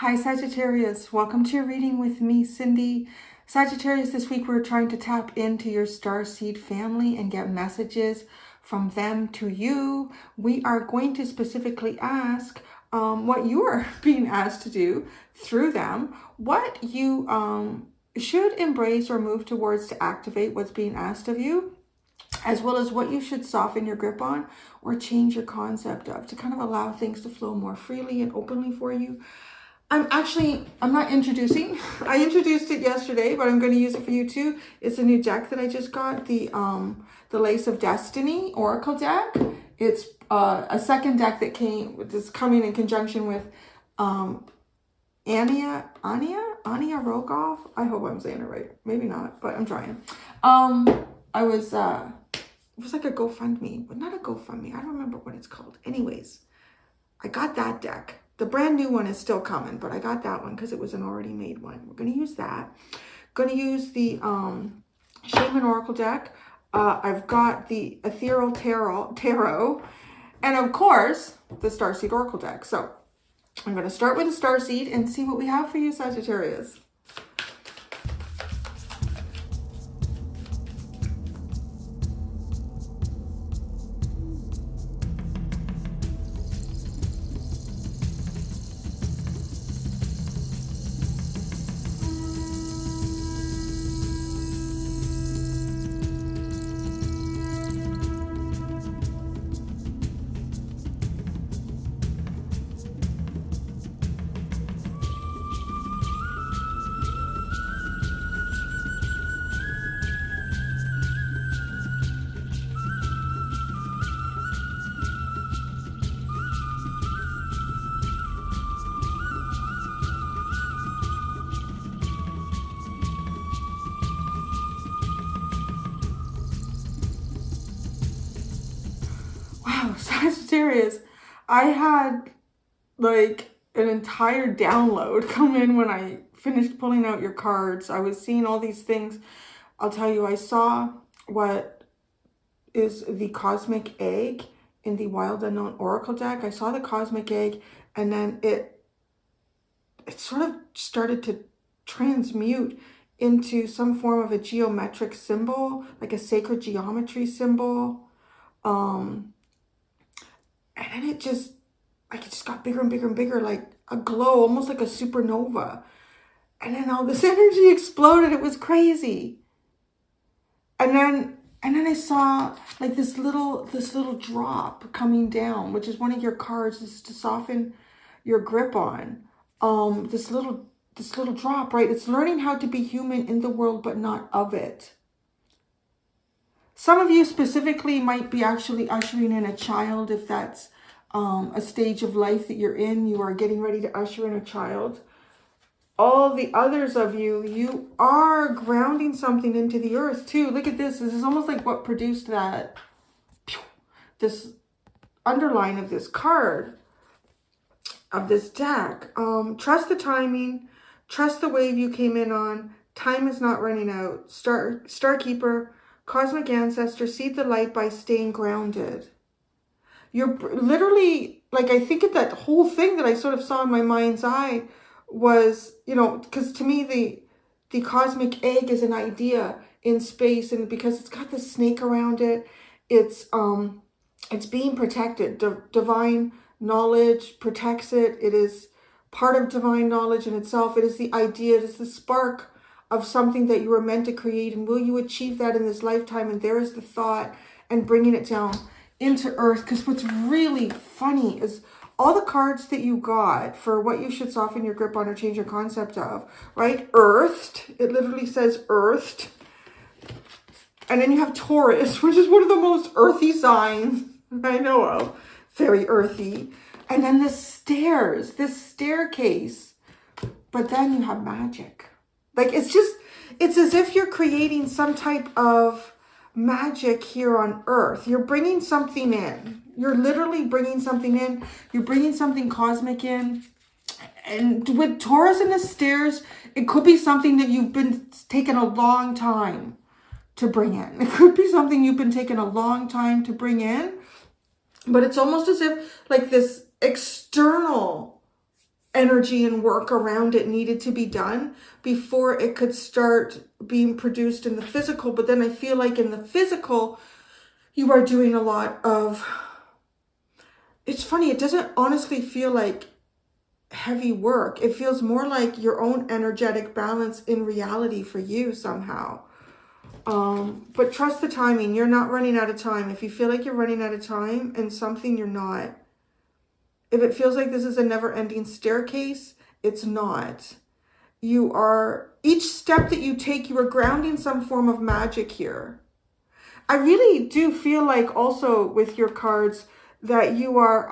Hi Sagittarius, welcome to your reading with me, Cindy. Sagittarius, this week we're trying to tap into your starseed family and get messages from them to you. We are going to specifically ask what you are being asked to do through them, what you should embrace or move towards to activate what's being asked of you, as well as what you should soften your grip on or change your concept of to kind of allow things to flow more freely and openly for you. I'm not introducing. I introduced it yesterday, but I'm going to use it for you too. It's a new deck that I just got, the Lace of Destiny Oracle deck. It's a second deck that's coming in conjunction with Ania Rogoff. I hope I'm saying it right. Maybe not, but I'm trying. It was like a GoFundMe, but not a GoFundMe. I don't remember what it's called. Anyways, I got that deck. The brand new one is still coming, but I got that one because it was an already made one. We're going to use that. Going to use the Shaman Oracle deck. I've got the Ethereal Tarot. And of course, the Starseed Oracle deck. So I'm going to start with the Starseed and see what we have for you, Sagittarius. Sagittarius, I had like an entire download come in when I finished pulling out your cards. I was seeing all these things. I'll tell you, I saw what is the cosmic egg in the Wild Unknown Oracle deck. I saw the cosmic egg, and then it sort of started to transmute into some form of a geometric symbol, like a sacred geometry symbol. And then it just got bigger and bigger and bigger, like a glow, almost like a supernova. And then all this energy exploded. It was crazy. And then I saw like this little drop coming down, which is one of your cards, is to soften your grip on. This little drop, right? It's learning how to be human in the world, but not of it. Some of you specifically might be actually ushering in a child, if that's a stage of life that you're in. You are getting ready to usher in a child. All the others of you, you are grounding something into the earth too. Look at this. This is almost like what produced this underline of this card, of this deck. Trust the timing. Trust the wave you came in on. Time is not running out. Starkeeper. Cosmic ancestor, seed the light by staying grounded. You're literally, like, I think of that whole thing that I sort of saw in my mind's eye was, because to me, the cosmic egg is an idea in space, and because it's got the snake around it, it's being protected. Divine knowledge protects it. It is part of divine knowledge in itself. It is the idea, it is the spark of something that you were meant to create, and will you achieve that in this lifetime? And there is the thought, and bringing it down into earth. Because what's really funny is all the cards that you got for what you should soften your grip on or change your concept of, right? Earthed, it literally says earthed. And then you have Taurus, which is one of the most earthy signs I know of. Very earthy. And then the stairs, this staircase. But then you have magic. Like, it's as if you're creating some type of magic here on earth. You're bringing something in. You're literally bringing something in. You're bringing something cosmic in. And with Taurus and the stairs, it could be something that you've been taking a long time to bring in. It could be something you've been taking a long time to bring in, but it's almost as if like this external energy and work around it needed to be done before it could start being produced in the physical. But then I feel like in the physical, you are doing a lot of, it's funny, it doesn't honestly feel like heavy work. It feels more like your own energetic balance in reality for you somehow. But trust the timing. You're not running out of time. If you feel like you're running out of time and something, you're not. If it feels like this is a never-ending staircase, it's not. You are, each step that you take, you are grounding some form of magic here. I really do feel like also with your cards that you are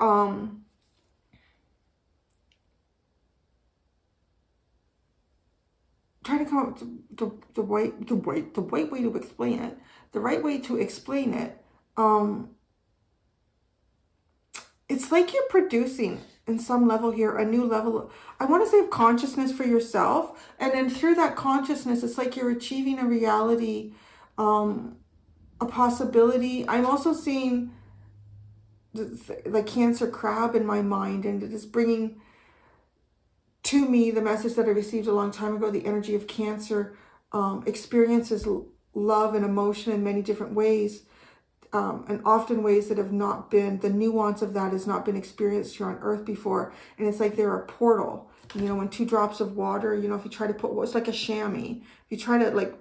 trying to come up with the right way to explain it. The right way to explain it. It's like you're producing in some level here, a new level, I want to say, of consciousness for yourself. And then through that consciousness, it's like you're achieving a reality, a possibility. I'm also seeing the Cancer crab in my mind, and it is bringing to me the message that I received a long time ago. The energy of Cancer experiences love and emotion in many different ways. And often ways that have not been, the nuance of that has not been experienced here on earth before. And it's like they're a portal. You know, when 2 drops of water, you know, if you try to put, well, it's like a chamois. If you try to like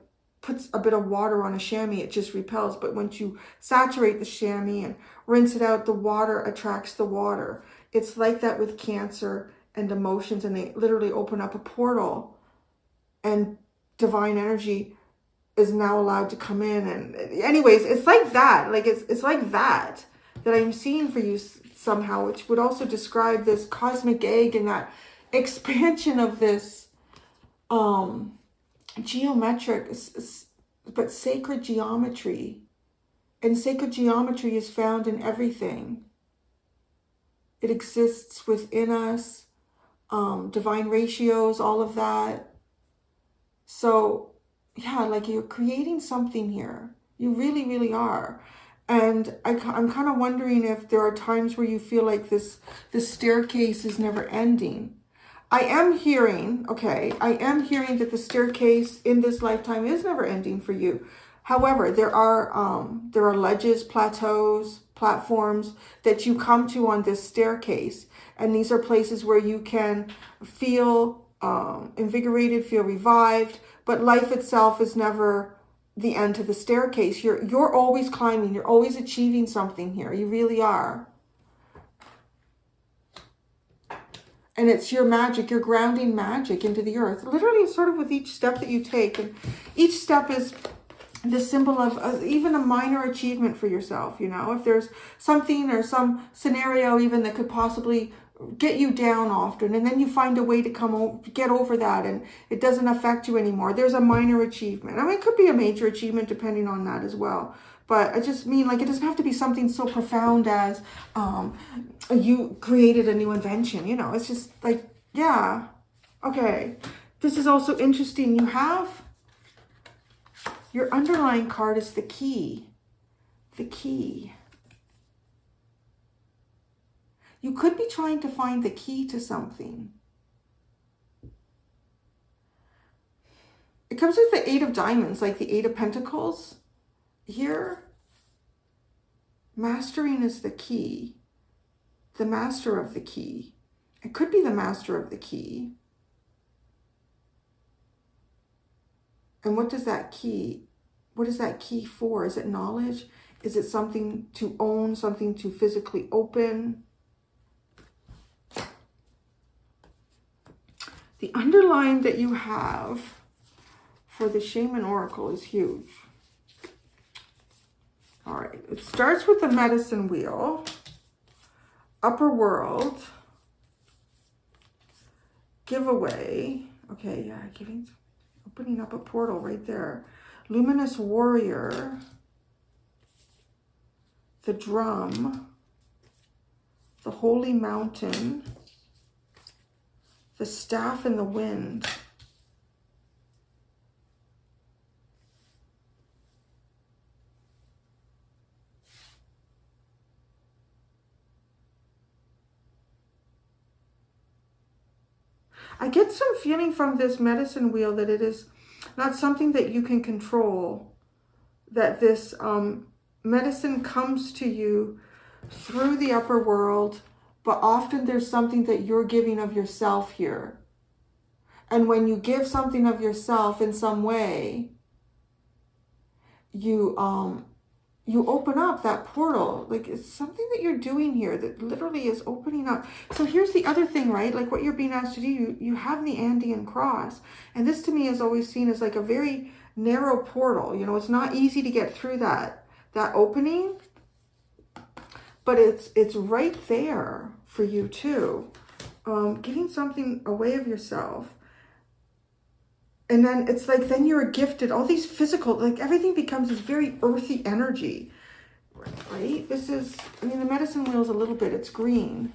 put a bit of water on a chamois, it just repels. But once you saturate the chamois and rinse it out, the water attracts the water. It's like that with Cancer and emotions. And they literally open up a portal, and divine energy is now allowed to come in. And anyways, it's like that. Like it's like that I'm seeing for you somehow, which would also describe this cosmic egg and that expansion of this geometric but sacred geometry. And sacred geometry is found in everything. It exists within us. Divine ratios, all of that. So yeah, like you're creating something here. You really, really are. And I'm kind of wondering if there are times where you feel like this staircase is never ending. I am hearing that the staircase in this lifetime is never ending for you. However, there are ledges, plateaus, platforms that you come to on this staircase. And these are places where you can feel invigorated, feel revived. But life itself is never the end to the staircase. You're always climbing. You're always achieving something here. You really are. And it's your magic. You're grounding magic into the earth. Literally, sort of with each step that you take. And each step is the symbol of even a minor achievement for yourself. You know, if there's something or some scenario even that could possibly get you down often, and then you find a way to get over that, and it doesn't affect you anymore. There's a minor achievement. I mean, it could be a major achievement depending on that as well. But I just mean, like, it doesn't have to be something so profound as you created a new invention. You know, it's just like, yeah, okay. This is also interesting. You have your underlying card is the key. The key. You could be trying to find the key to something. It comes with the 8 of Diamonds, like the 8 of Pentacles. Here, mastering is the key. The master of the key. It could be the master of the key. And what is that key for? Is it knowledge? Is it something to own, something to physically open? The underline that you have for the Shaman Oracle is huge. All right, it starts with the Medicine Wheel, Upper World, Giveaway. Okay, yeah, opening up a portal right there. Luminous Warrior, the Drum, the Holy Mountain, the Staff in the Wind. I get some feeling from this medicine wheel that it is not something that you can control, that this medicine comes to you through the upper world, but often there's something that you're giving of yourself here. And when you give something of yourself in some way, you open up that portal. Like, it's something that you're doing here that literally is opening up. So here's the other thing, right? Like what you're being asked to do, you have the Andean cross. And this to me is always seen as like a very narrow portal. You know, it's not easy to get through that opening, but it's right there for you too. Giving something away of yourself. And then it's like, then you're gifted all these physical, like everything becomes this very earthy energy, right? This is, I mean, the medicine wheel is a little bit, it's green.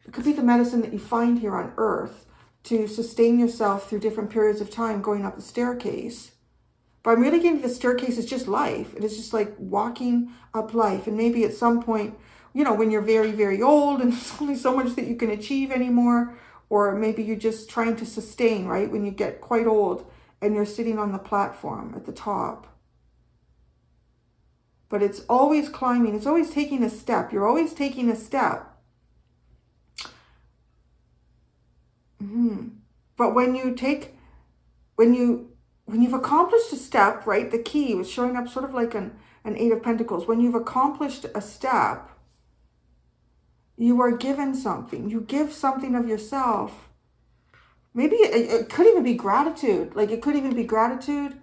It could be the medicine that you find here on earth to sustain yourself through different periods of time going up the staircase. But I'm really getting the staircase is just life. It is just like walking up life. And maybe at some point, you know, when you're very, very old and there's only so much that you can achieve anymore, or maybe you're just trying to sustain, right? When you get quite old and you're sitting on the platform at the top. But it's always climbing. It's always taking a step. You're always taking a step. But when you've accomplished a step, right? The key was showing up sort of like an Eight of Pentacles. When you've accomplished a step, you are given something. You give something of yourself. Maybe it could even be gratitude. Like it could even be gratitude.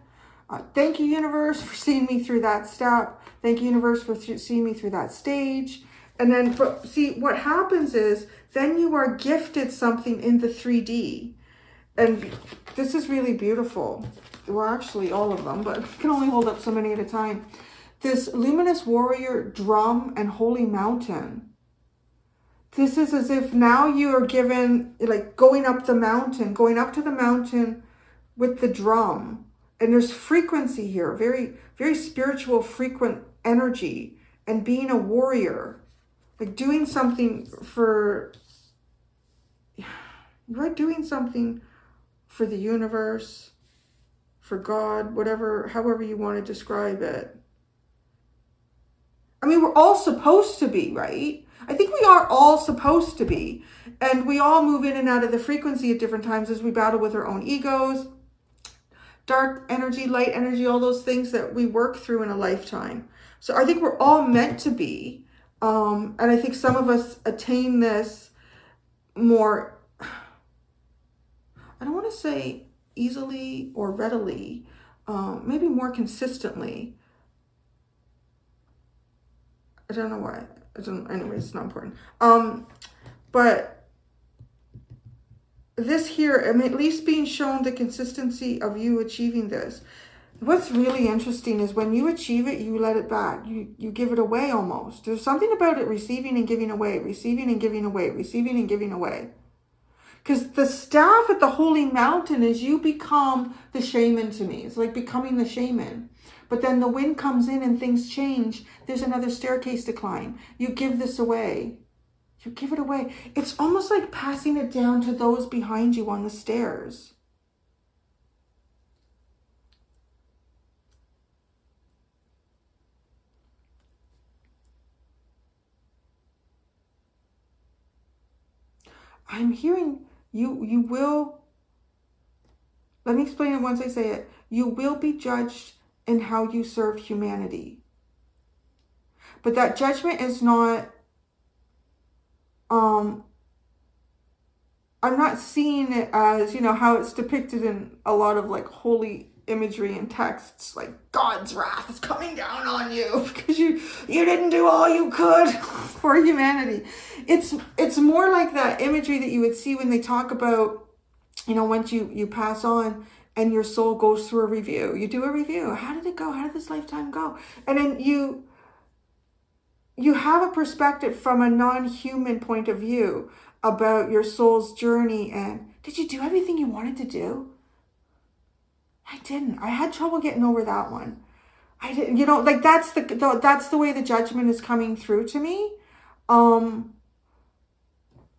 Thank you, universe, for seeing me through that step. Thank you, universe, for seeing me through that stage. And then, but see, what happens is then you are gifted something in the 3D. And this is really beautiful. Well, actually, all of them, but I can only hold up so many at a time. This luminous warrior, drum, and holy mountain. This is as if now you are given, like going up to the mountain with the drum. And there's frequency here, very, very spiritual, frequent energy, and being a warrior, like doing something for, you're doing something for the universe, for God, whatever, however you want to describe it. I mean, we're all supposed to be, right? I think we are all supposed to be. And we all move in and out of the frequency at different times as we battle with our own egos, dark energy, light energy, all those things that we work through in a lifetime. So I think we're all meant to be. And I think some of us attain this more, I don't want to say easily or readily, maybe more consistently. I don't know why. Anyway, it's not important. But this here, I mean, at least being shown the consistency of you achieving this. What's really interesting is when you achieve it, you let it back. You give it away almost. There's something about it receiving and giving away, receiving and giving away, receiving and giving away. Because the staff at the holy mountain is you become the shaman to me. It's like becoming the shaman. But then the wind comes in and things change. There's another staircase to climb. You give this away. You give it away. It's almost like passing it down to those behind you on the stairs. I'm hearing you will, let me explain it once I say it. You will be judged in how you serve humanity. But that judgment is not, I'm not seeing it as, you know, how it's depicted in a lot of like holy imagery and texts, like God's wrath is coming down on you because you didn't do all you could for humanity. It's more like that imagery that you would see when they talk about, you know, once you pass on and your soul goes through a review. You do a review. How did it go? How did this lifetime go? And then you have a perspective from a non-human point of view about your soul's journey. And did you do everything you wanted to do? I didn't. I had trouble getting over that one. I didn't, you know, like that's the way the judgment is coming through to me.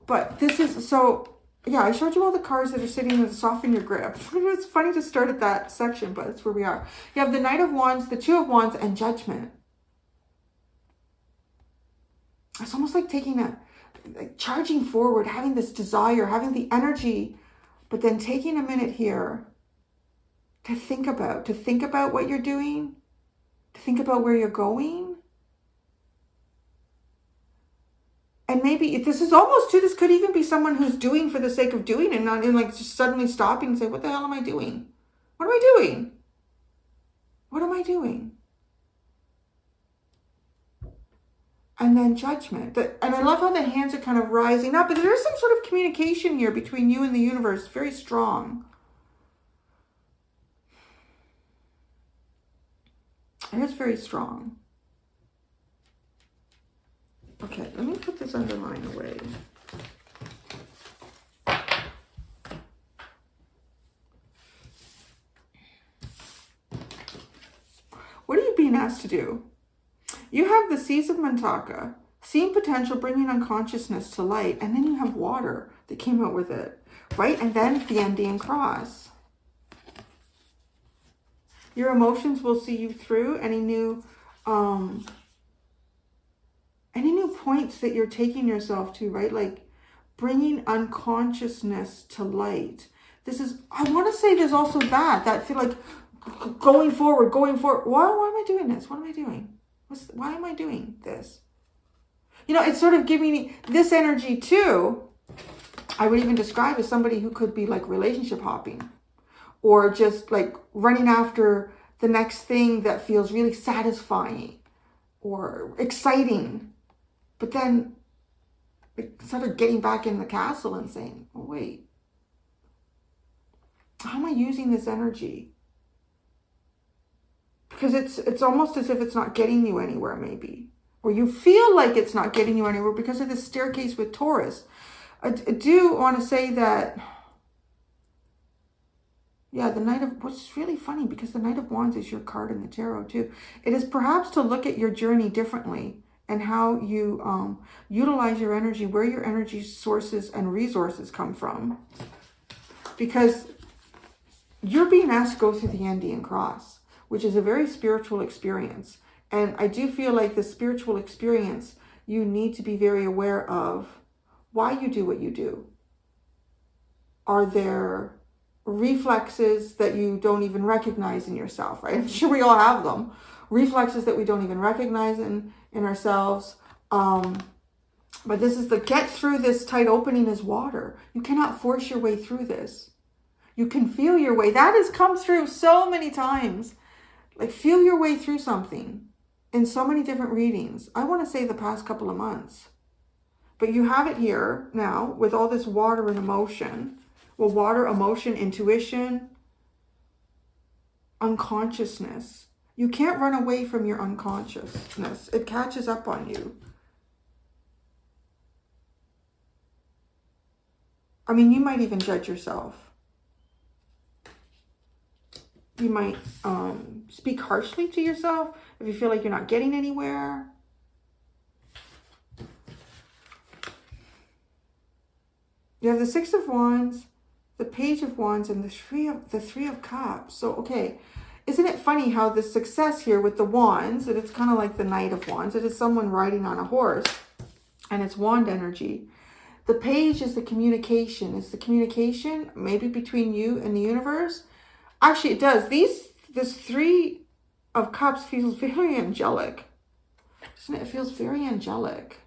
But this is, so Yeah, I showed you all the cards that are sitting to soften your grip. It's funny to start at that section, but it's where we are. You have the Knight of Wands, the Two of Wands, and Judgment. It's almost like taking like charging forward, having this desire, having the energy, but then taking a minute here to think about what you're doing, to think about where you're going. And maybe this is almost too, this could even be someone who's doing for the sake of doing and not in like just suddenly stopping and say, what the hell am I doing? What am I doing? What am I doing? And then Judgment. And I love how the hands are kind of rising up. But there is some sort of communication here between you and the universe. Very strong. It is very strong. Okay, let me put this underline away. What are you being asked to do? You have the Seas of Mantaka, seeing potential, bringing unconsciousness to light, and then you have water that came out with it, right? And then the Indian cross. Your emotions will see you through. Any new points that you're taking yourself to, right? Like bringing unconsciousness to light. This is, I want to say there's also that feel like going forward. Why am I doing this? What am I doing? Why am I doing this? You know, it's sort of giving me this energy too. I would even describe as somebody who could be like relationship hopping or just like running after the next thing that feels really satisfying or exciting. But then sort of getting back in the castle and saying, oh, wait, how am I using this energy? Because it's almost as if it's not getting you anywhere, maybe. Or you feel like it's not getting you anywhere because of this staircase with Taurus. I do want to say that, yeah, the Knight of, what's really funny, because the Knight of Wands is your card in the tarot too. It is perhaps to look at your journey differently and how you utilize your energy, where your energy sources and resources come from. Because you're being asked to go through the Indian cross, which is a very spiritual experience. And I do feel like the spiritual experience, you need to be very aware of why you do what you do. Are there reflexes that you don't even recognize in yourself, right? I'm sure we all have them. Reflexes that we don't even recognize in ourselves. But this is the get through this tight opening is water. You cannot force your way through this. You can feel your way. That has come through so many times. Like feel your way through something in so many different readings. I want to say the past couple of months. But you have it here now with all this water and emotion. Well, water, emotion, intuition, unconsciousness. You can't run away from your unconsciousness. It catches up on you. I mean, you might even judge yourself. You might speak harshly to yourself if you feel like you're not getting anywhere. You have the Six of Wands, the Page of Wands, and the Three of Cups. So, okay, isn't it funny how the success here with the Wands, that it's kind of like the Knight of Wands. It is someone riding on a horse, and it's wand energy. The Page is the communication. It's the communication maybe between you and the universe. Actually, it does. This Three of Cups feels very angelic. Doesn't it? It feels very angelic.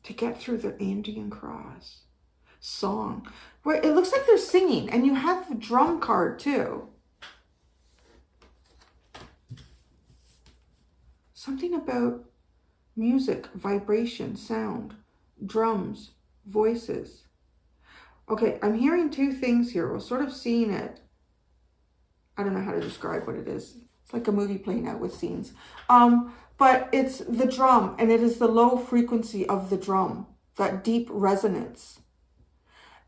To get through the Indian cross. Song. Where it looks like they're singing. And you have the drum card too. Something about music, vibration, sound, drums, voices. Okay, I'm hearing two things here. We're sort of seeing it. I don't know how to describe what it is. It's like a movie playing out with scenes. But it's the drum, and it is the low frequency of the drum, that deep resonance.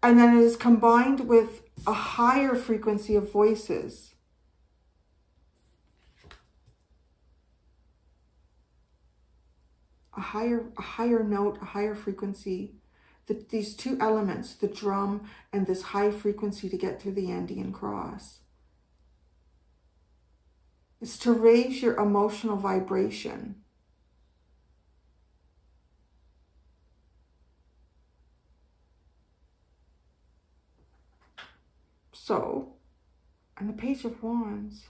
And then it is combined with a higher frequency of voices. a higher note, a higher frequency. These two elements, the drum and this high frequency to get through the Andean cross. It's to raise your emotional vibration. So, and the Page of Wands.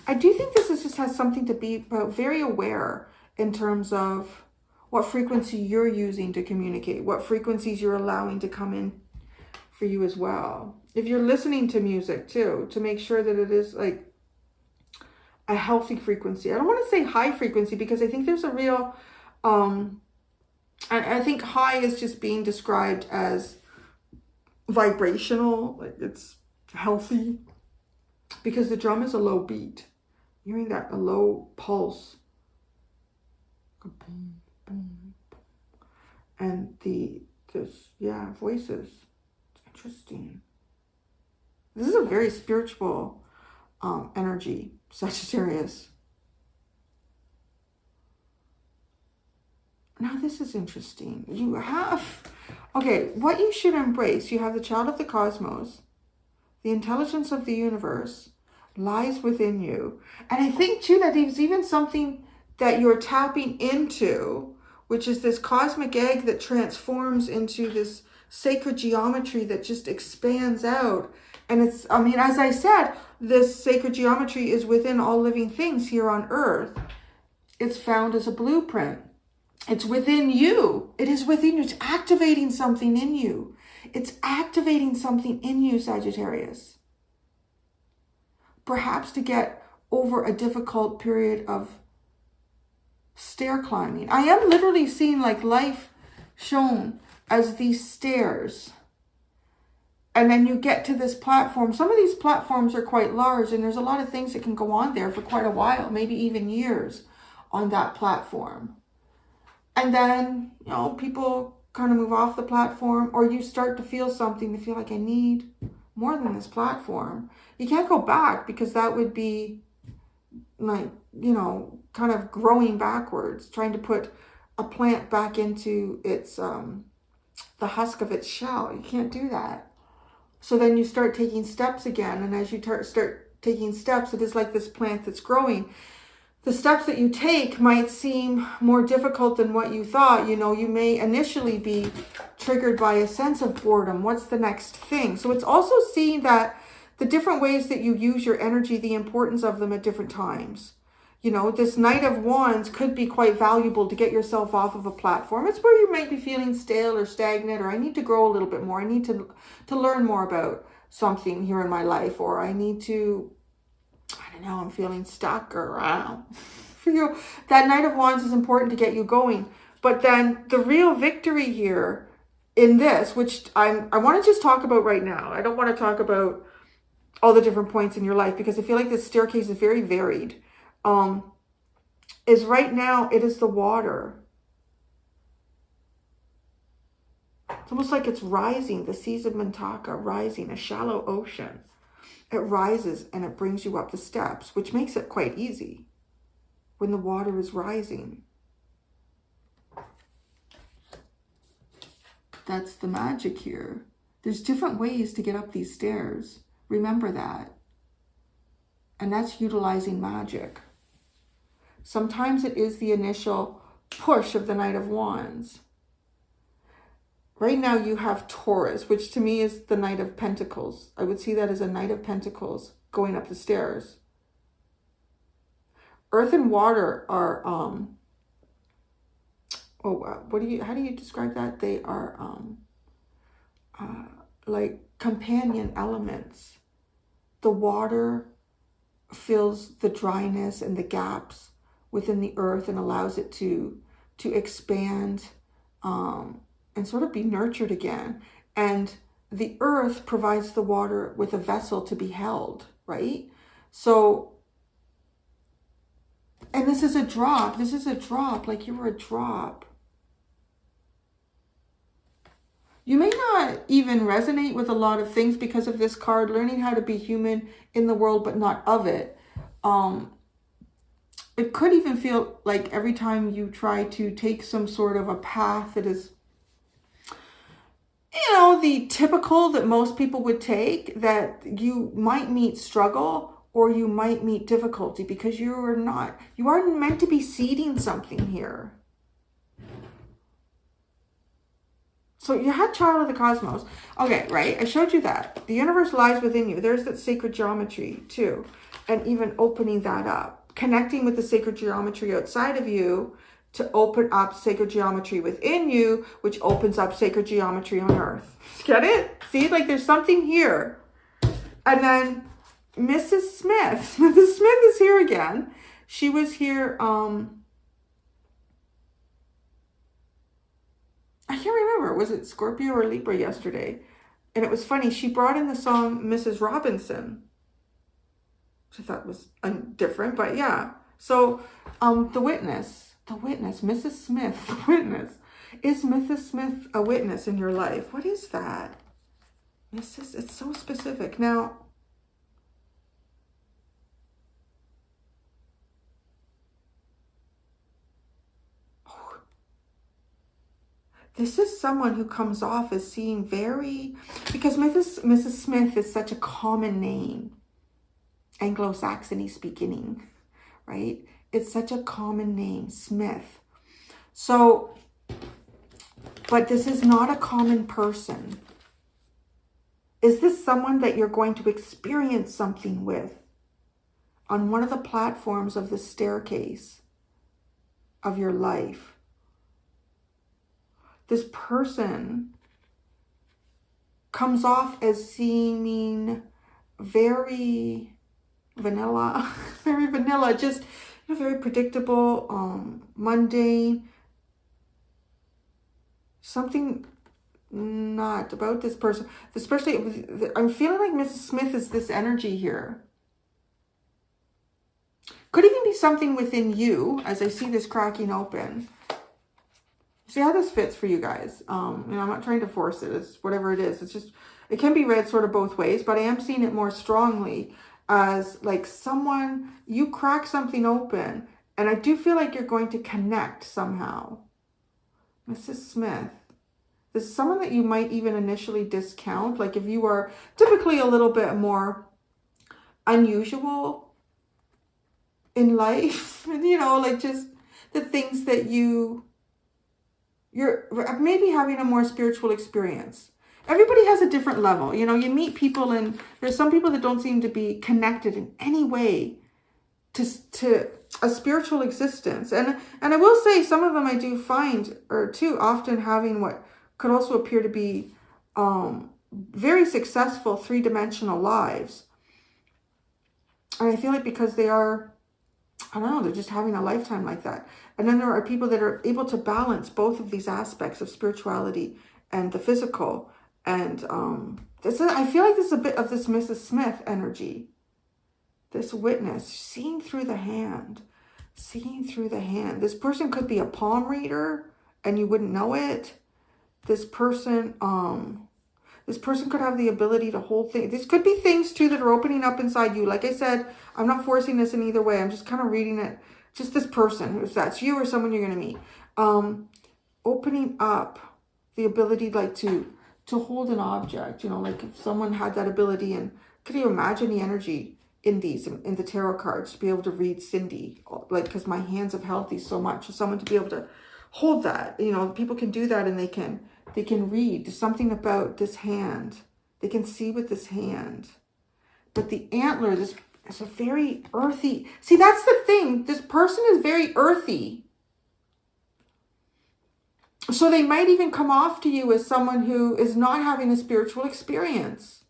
I do think this just has something to be about, very aware in terms of what frequency you're using to communicate, what frequencies you're allowing to come in for you as well. If you're listening to music too, to make sure that it is like a healthy frequency. I don't want to say high frequency because I think there's a real, I think high is just being described as vibrational, like it's healthy, because the drum is a low beat. You're hearing that, a low pulse. Boom, boom, boom. And voices. It's interesting. This is a very spiritual energy, Sagittarius. Now this is interesting. You have, okay, what you should embrace. You have the child of the cosmos. The intelligence of the universe lies within you. And I think too that there's even something that you're tapping into, which is this cosmic egg that transforms into this sacred geometry that just expands out. And it's, I mean, as I said, this sacred geometry is within all living things here on earth. It's found as a blueprint. It's within you. It is within you. It's activating something in you. It's activating something in you, Sagittarius. Perhaps to get over a difficult period of stair climbing. I am literally seeing like life shown as these stairs. And then you get to this platform. Some of these platforms are quite large and there's a lot of things that can go on there for quite a while, maybe even years on that platform. And then, you know, people kind of move off the platform, or you start to feel something, to feel like I need more than this platform. You can't go back because that would be like, you know, kind of growing backwards, trying to put a plant back into its, the husk of its shell. You can't do that. So then you start taking steps again. And as you start taking steps, it is like this plant that's growing. The steps that you take might seem more difficult than what you thought. You know, you may initially be triggered by a sense of boredom. What's the next thing? So it's also seeing that the different ways that you use your energy, the importance of them at different times. You know, this Knight of Wands could be quite valuable to get yourself off of a platform. It's where you might be feeling stale or stagnant, or I need to grow a little bit more. I need to learn more about something here in my life, or I need to, I don't know, I'm feeling stuck, or I don't know. For you, that Knight of Wands is important to get you going. But then the real victory here in this, which I want to just talk about right now. I don't want to talk about all the different points in your life because I feel like this staircase is very varied. Is right now, it is the water. It's almost like it's rising, the seas of Mintaka rising, a shallow ocean. It rises and it brings you up the steps, which makes it quite easy when the water is rising. That's the magic here. There's different ways to get up these stairs. Remember that. And that's utilizing magic. Sometimes it is the initial push of the Knight of Wands. Right now you have Taurus, which to me is the Knight of Pentacles. I would see that as a Knight of Pentacles going up the stairs. Earth and water are, how do you describe that? They are like companion elements. The water fills the dryness and the gaps within the earth and allows it to expand and sort of be nurtured again. And the earth provides the water with a vessel to be held, right? So, and this is a drop. This is a drop, like you were a drop. You may not even resonate with a lot of things because of this card, learning how to be human in the world, but not of it. it could even feel like every time you try to take some sort of a path that is, you know, the typical that most people would take, that you might meet struggle or you might meet difficulty because you aren't meant to be seeding something here. So you had child of the cosmos. Okay, right? I showed you that. The universe lies within you. There's that sacred geometry too. And even opening that up. Connecting with the sacred geometry outside of you to open up sacred geometry within you, which opens up sacred geometry on earth. Get it? See, like there's something here. And then Mrs. Smith. Mrs. Smith is here again. She was here, I can't remember, was it Scorpio or Libra yesterday? And it was funny, she brought in the song Mrs. Robinson, which I thought was different, but yeah. So the witness, Mrs. Smith, the witness. Is Mrs. Smith a witness in your life? What is that? It's so specific. Now, this is someone who comes off as seeing very, because Mrs. Smith is such a common name, Anglo-Saxony speaking, right? It's such a common name, Smith. So, but this is not a common person. Is this someone that you're going to experience something with on one of the platforms of the staircase of your life? This person comes off as seeming very vanilla, just, you know, very predictable, mundane. Something not about this person. Especially, I'm feeling like Mrs. Smith is this energy here. Could even be something within you, as I see this cracking open. See how this fits for you guys. You know, I'm not trying to force it. It's whatever it is. It's just, it can be read sort of both ways, but I am seeing it more strongly as like someone, you crack something open, and I do feel like you're going to connect somehow. Mrs. Smith. This is someone that you might even initially discount. Like if you are typically a little bit more unusual in life, you know, like just the things that you're maybe having a more spiritual experience. Everybody has a different level. You know, you meet people and there's some people that don't seem to be connected in any way to a spiritual existence. And I will say some of them I do find are too often having what could also appear to be very successful three-dimensional lives. And I feel like because they are, I don't know, they're just having a lifetime like that. And then there are people that are able to balance both of these aspects of spirituality and the physical. And I feel like this is a bit of this Mrs. Smith energy. This witness, seeing through the hand. Seeing through the hand. This person could be a palm reader and you wouldn't know it. This person could have the ability to hold things. This could be things too that are opening up inside you. Like I said, I'm not forcing this in either way. I'm just kind of reading it. Just this person, if that's you or someone you're going to meet. Opening up the ability like to hold an object, you know, like if someone had that ability. And could you imagine the energy in the tarot cards to be able to read Cindy? Like, because my hands have held these so much. For someone to be able to hold that, you know, people can do that and they can read something about this hand. They can see with this hand. But the antler, this is a very earthy. See, that's the thing. This person is very earthy. So they might even come off to you as someone who is not having a spiritual experience.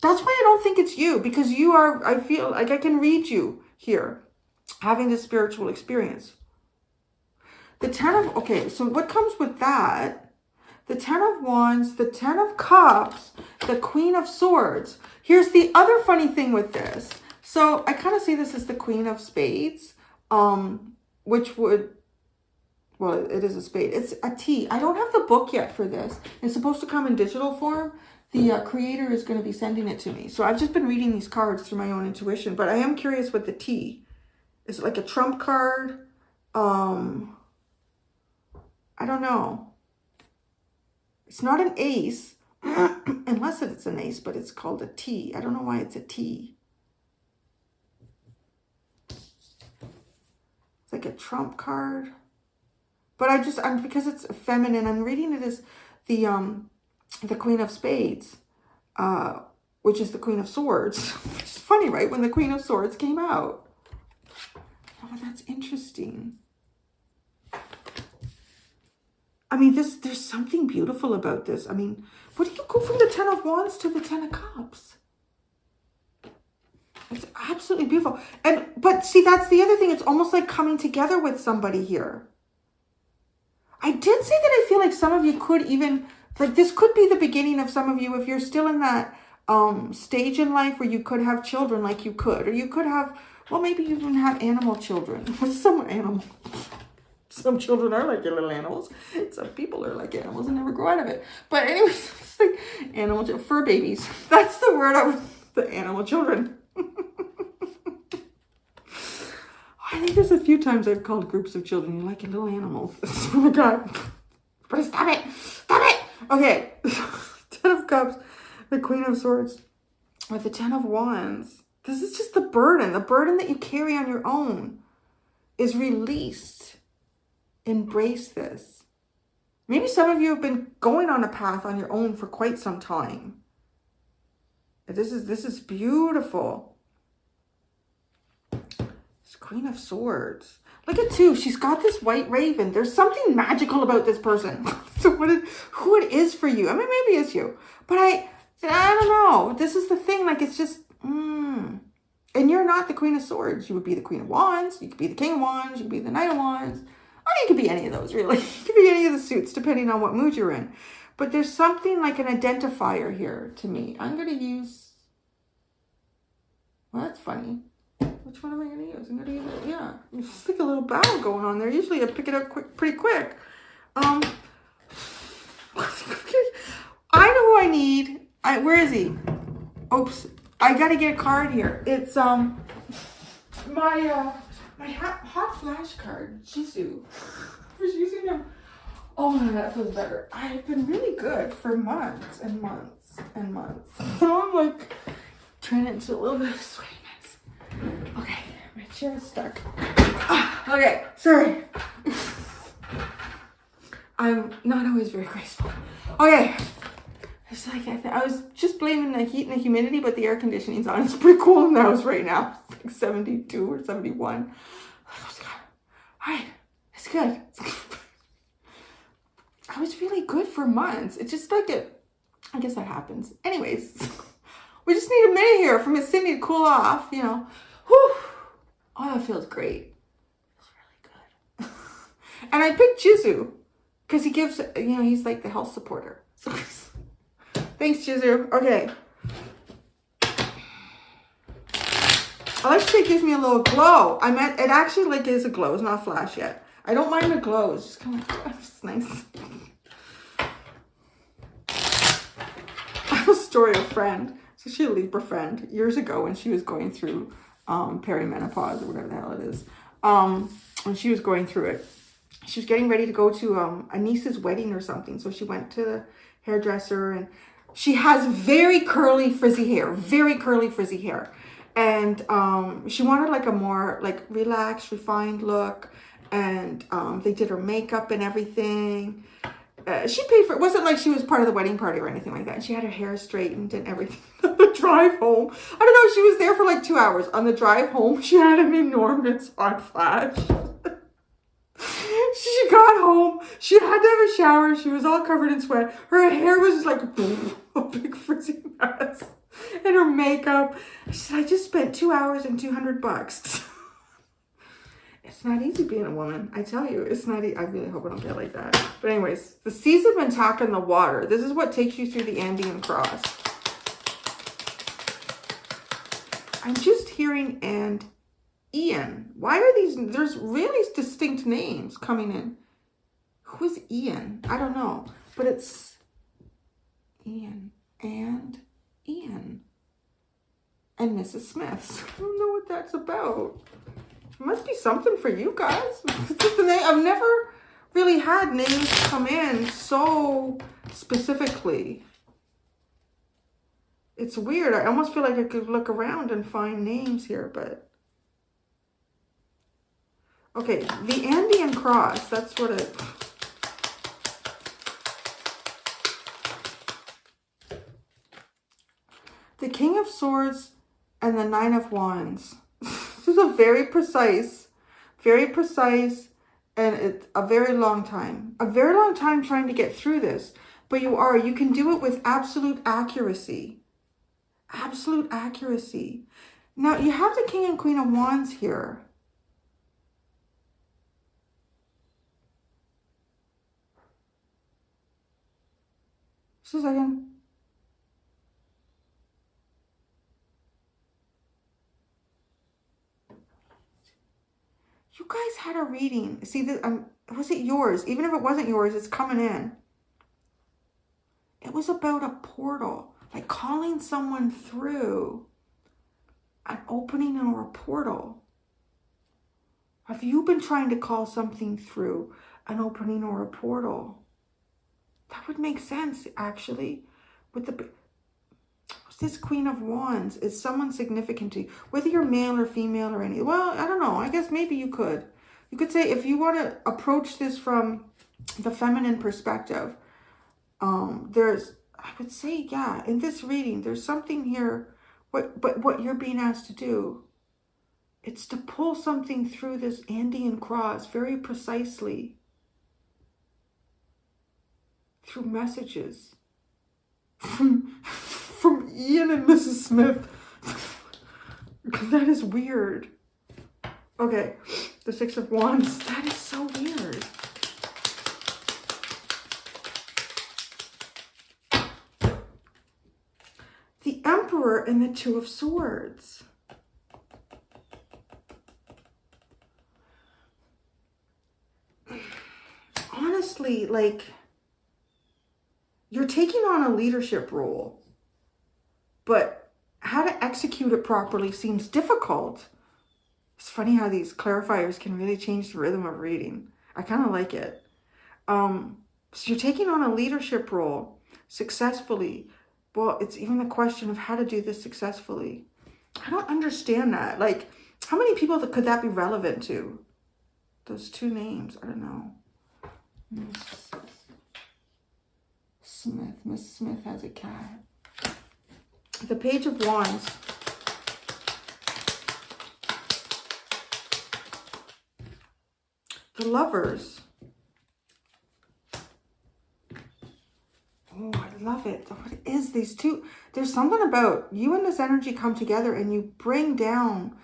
That's why I don't think it's you, because you are, I feel like I can read you here, having this spiritual experience. The 10 of, okay, so what comes with that? The 10 of Wands, the 10 of Cups, the Queen of Swords. Here's the other funny thing with this. So I kind of see this as the Queen of Spades, which would, well, it is a spade. It's a T. I don't have the book yet for this. It's supposed to come in digital form. the creator is going to be sending it to me. So I've just been reading these cards through my own intuition, but I am curious what the T is. It like a trump card? I don't know. It's not an ace, unless it's an ace, but it's called a T. I don't know why it's a T. It's like a trump card. But I'm because it's feminine, I'm reading it as the Queen of Spades, which is the Queen of Swords. Which is funny, right? When the Queen of Swords came out. Oh, that's interesting. I mean, there's something beautiful about this. I mean, what do you go from the Ten of Wands to the Ten of Cups? It's absolutely beautiful. But see, that's the other thing. It's almost like coming together with somebody here. I did say that I feel like some of you could even, like this could be the beginning of some of you, if you're still in that stage in life where you could have children, like you could, or you could have, well, maybe you even have animal children. Some children are like your little animals. Some people are like animals and never grow out of it. But anyways, it's like animal, fur babies. That's the word the animal children. I think there's a few times I've called groups of children, you're like your little animals. Oh my God. But stop it. Stop it. Okay. Ten of Cups, the Queen of Swords, with the Ten of Wands. This is just the burden. The burden that you carry on your own is released. Embrace this. Maybe some of you have been going on a path on your own for quite some time. This is beautiful. Queen of Swords. Look at two. She's got this white raven. There's something magical about this person. So who it is for you? I mean, maybe it's you. But I don't know. This is the thing. Like, it's just, And you're not the Queen of Swords. You would be the Queen of Wands. You could be the King of Wands. You could be the Knight of Wands. Or you could be any of those, really. You could be any of the suits, depending on what mood you're in. But there's something like an identifier here to me. I'm going to use... Well, that's funny. Which one am I going to use? I'm going to use it, yeah. It's like a little battle going on there. Usually I pick it up pretty quick. I know who I need. Where is he? Oops. I got to get a card here. It's my hot flash card. Jisoo. I was using him. Oh my God, that feels better. I've been really good for months and months and months. So I'm like turning it into a little bit of sweatiness. Okay, my chair is stuck. Okay, sorry. I'm not always very graceful. Okay. It's like I was just blaming the heat and the humidity, but the air conditioning's on. It's pretty cool in the house right now. It's like 72 or 71. Oh, God. All right, it's good. I was really good for months. It's just like it. I guess that happens. Anyways, we just need a minute here for Miss Cindy to cool off, you know. Whew. Oh, that feels great. Feels really good. And I picked Jisoo because he gives, you know, he's like the health supporter. So thanks, Jisoo. Okay. I like to say it gives me a little glow. It actually like is a glow. It's not a flash yet. I don't mind the glow. It's just kind of like, oh, it's nice. I have a story of a friend. So she a Libra friend years ago when she was going through perimenopause or whatever the hell it is. When she was going through it, she was getting ready to go to a niece's wedding or something. So she went to the hairdresser, and she has very curly frizzy hair, and she wanted like a more like relaxed, refined look, and they did her makeup and everything. She paid for it. It wasn't like she was part of the wedding party or anything like that. She had her hair straightened and everything. On the drive home, I don't know, she was there for like 2 hours. On the drive home, she had an enormous hot flash. She got home. She had to have a shower. She was all covered in sweat. Her hair was just like a big frizzy mess. And her makeup. She said, I just spent 2 hours and $200. It's not easy being a woman. I tell you, it's not easy. I really hope I don't get like that. But anyways, the seas have been attacking the water. This is what takes you through the Andean cross. I'm just hearing and Ian. Why are these? There's really distinct names coming in. Who is Ian? I don't know. But it's Ian. and Ian and Mrs. Smiths. I don't know what that's about. It must be something for you guys. I've never really had names come in so specifically. It's weird. I almost feel like I could look around and find names here, but... Okay, the Andean cross, that's what it... The King of Swords and the Nine of Wands. This is a very precise, and it's a very long time. A very long time trying to get through this. But you can do it with absolute accuracy. Absolute accuracy. Now, you have the King and Queen of Wands here. Just a second. You guys had a reading. See, was it yours? Even if it wasn't yours, it's coming in. It was about a portal, like calling someone through an opening or a portal. Have you been trying to call something through an opening or a portal? That would make sense, actually. With this Queen of Wands, is someone significant to you? Whether you're male or female or any... Well, I don't know. I guess maybe you could. You could say, if you want to approach this from the feminine perspective, I would say, yeah, in this reading, there's something here. But what you're being asked to do, it's to pull something through this Andean cross very precisely. Through messages. From Ian and Mrs. Smith. That is weird. Okay, the Six of Wands. That is so weird. The Emperor and the Two of Swords. Honestly, like, you're taking on a leadership role, but how to execute it properly seems difficult. It's funny how these clarifiers can really change the rhythm of reading. I kind of like it. So you're taking on a leadership role successfully. Well, it's even a question of how to do this successfully. I don't understand that. Like, how many people could that be relevant to? Those two names, I don't know. Miss Smith. Miss Smith has a cat. The Page of Wands. The Lovers. Oh, I love it. What is these two? There's something about you and this energy come together and you bring down,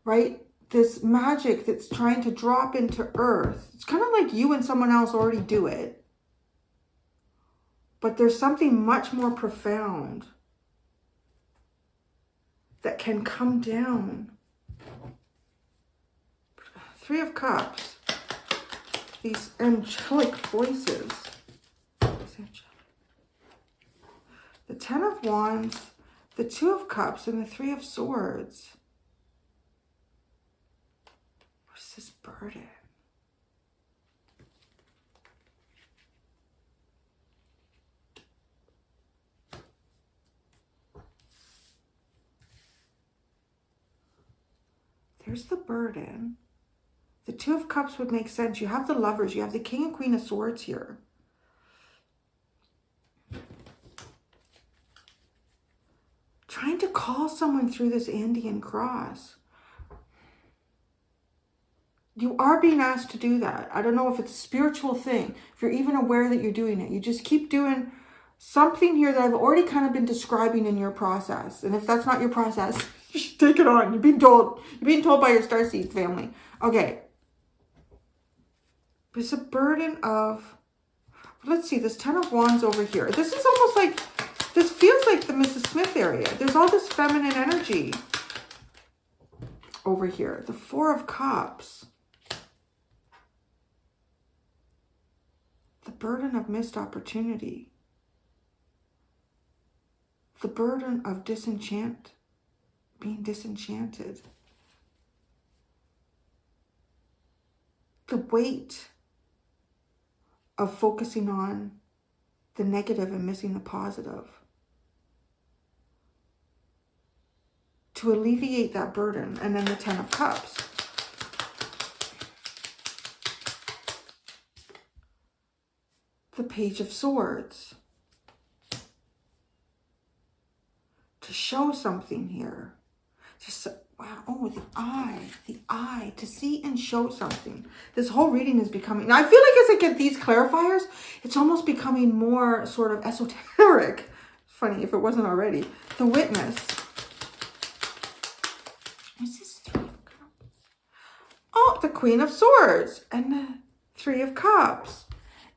right, this magic that's trying to drop into earth. It's kind of like you and someone else already do it. But there's something much more profound that can come down. Three of Cups. These angelic voices. The Ten of Wands, the Two of Cups, and the Three of Swords. What is this burden? There's the burden. The Two of Cups would make sense. You have the Lovers. You have the King and Queen of Swords here. Trying to call someone through this Andean cross. You are being asked to do that. I don't know if it's a spiritual thing, if you're even aware that you're doing it. You just keep doing something here that I've already kind of been describing in your process. And if that's not your process, you should take it on. You're being told by your starseed family. Okay. It's a burden of, let's see, this Ten of Wands over here. This is almost like, this feels like the Mrs. Smith area. There's all this feminine energy over here. The Four of Cups. The burden of missed opportunity. The burden of being disenchanted. The weight of focusing on the negative and missing the positive. To alleviate that burden. And then the 10 of Cups. The Page of Swords. To show something here. Wow, oh, the eye, to see and show something. This whole reading is becoming, now I feel like as I get these clarifiers, it's almost becoming more sort of esoteric. Funny if it wasn't already. The Witness. What's this 3 of Cups? Oh, the Queen of Swords and the 3 of Cups.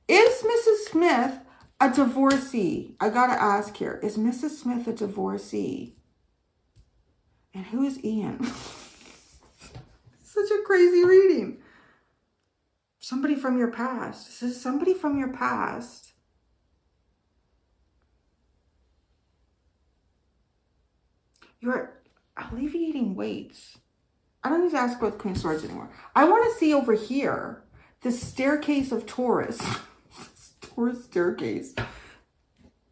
Is Mrs. Smith a divorcee? I gotta ask here, is Mrs. Smith a divorcee? And who is Ian? Such a crazy reading. Somebody from your past. This is somebody from your past. You're alleviating weights. I don't need to ask about the Queen of Swords anymore. I want to see over here the staircase of Taurus. Taurus staircase.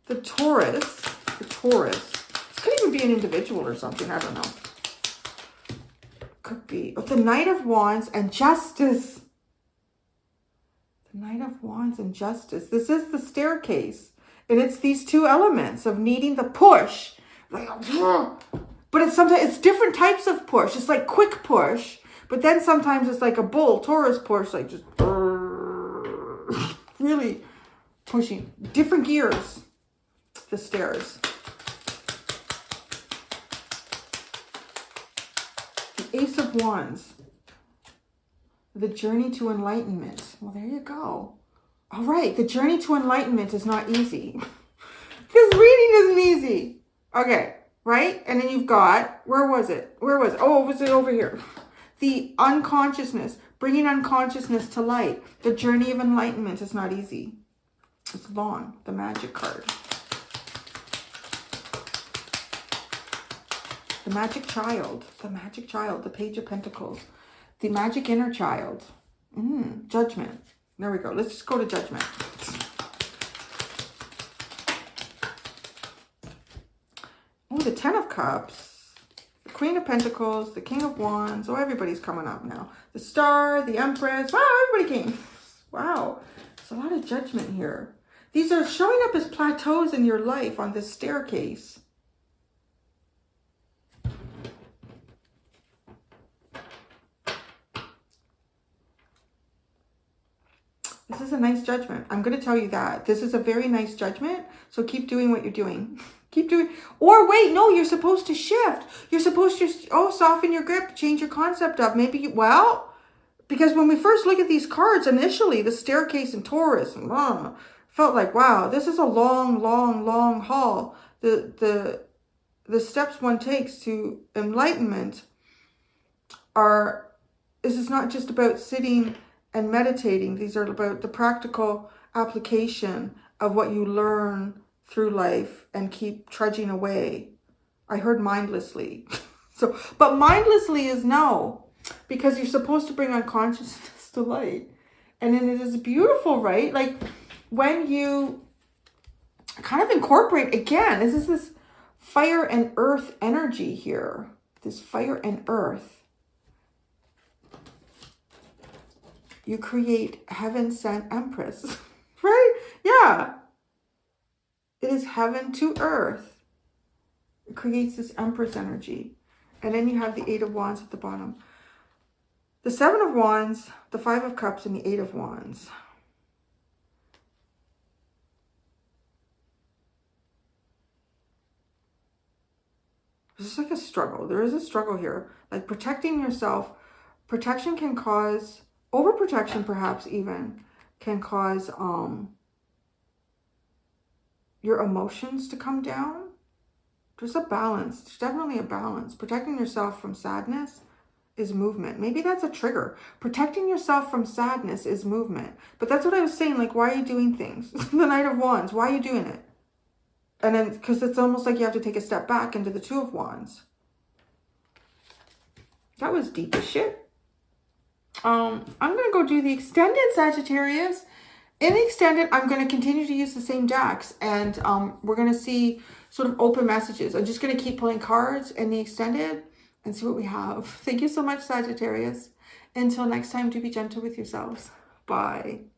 The Taurus. Could even be an individual or something. I don't know. Could be. But the Knight of Wands and Justice. The Knight of Wands and Justice. This is the staircase. And it's these two elements of needing the push. Like, but it's sometimes it's different types of push. It's like quick push. But then sometimes it's like a bull, Taurus push. Like just really pushing. Different gears. The stairs. Ace of Wands. The journey to enlightenment. Well, there you go. All right. The journey to enlightenment is not easy. This reading isn't easy. Okay. Right? And then you've got, where was it? Oh, was it over here? The unconsciousness. Bringing unconsciousness to light. The journey of enlightenment is not easy. It's long. The Magic card. The Magic Child, the Page of Pentacles, the Magic Inner Child, Judgment. There we go. Let's just go to Judgment. Oh, the 10 of Cups, the Queen of Pentacles, the King of Wands. Oh, everybody's coming up now. The Star, the Empress. Wow, everybody came. Wow, there's a lot of judgment here. These are showing up as plateaus in your life on this staircase. This is a nice judgment. I'm going to tell you that. This is a very nice judgment. So keep doing what you're doing. Keep doing. Or wait, no, you're supposed to shift. You're supposed to, soften your grip, change your concept up. Maybe, because when we first look at these cards, initially, the staircase and Taurus, felt like, wow, this is a long, long, long haul. The steps one takes to enlightenment this is not just about sitting and meditating. These are about the practical application of what you learn through life and keep trudging away. I heard mindlessly. But mindlessly is no, because you're supposed to bring unconsciousness to light. And then it is beautiful, right? Like when you kind of incorporate, again, this is this fire and earth energy here. This fire and earth. You create heaven sent Empress, right? Yeah. It is heaven to earth. It creates this Empress energy. And then you have the 8 of Wands at the bottom. The 7 of Wands, the 5 of Cups, and the 8 of Wands. This is like a struggle. There is a struggle here. Like protecting yourself. Protection can cause... Overprotection, perhaps even, can cause your emotions to come down. There's a balance. There's definitely a balance. Protecting yourself from sadness is movement. Maybe that's a trigger. Protecting yourself from sadness is movement. But that's what I was saying. Like, why are you doing things? The Knight of Wands. Why are you doing it? And then, because it's almost like you have to take a step back into the Two of Wands. That was deep as shit. I'm going to go do the extended, Sagittarius. In the extended, I'm going to continue to use the same decks. And we're going to see sort of open messages. I'm just going to keep pulling cards in the extended and see what we have. Thank you so much, Sagittarius. Until next time, do be gentle with yourselves. Bye.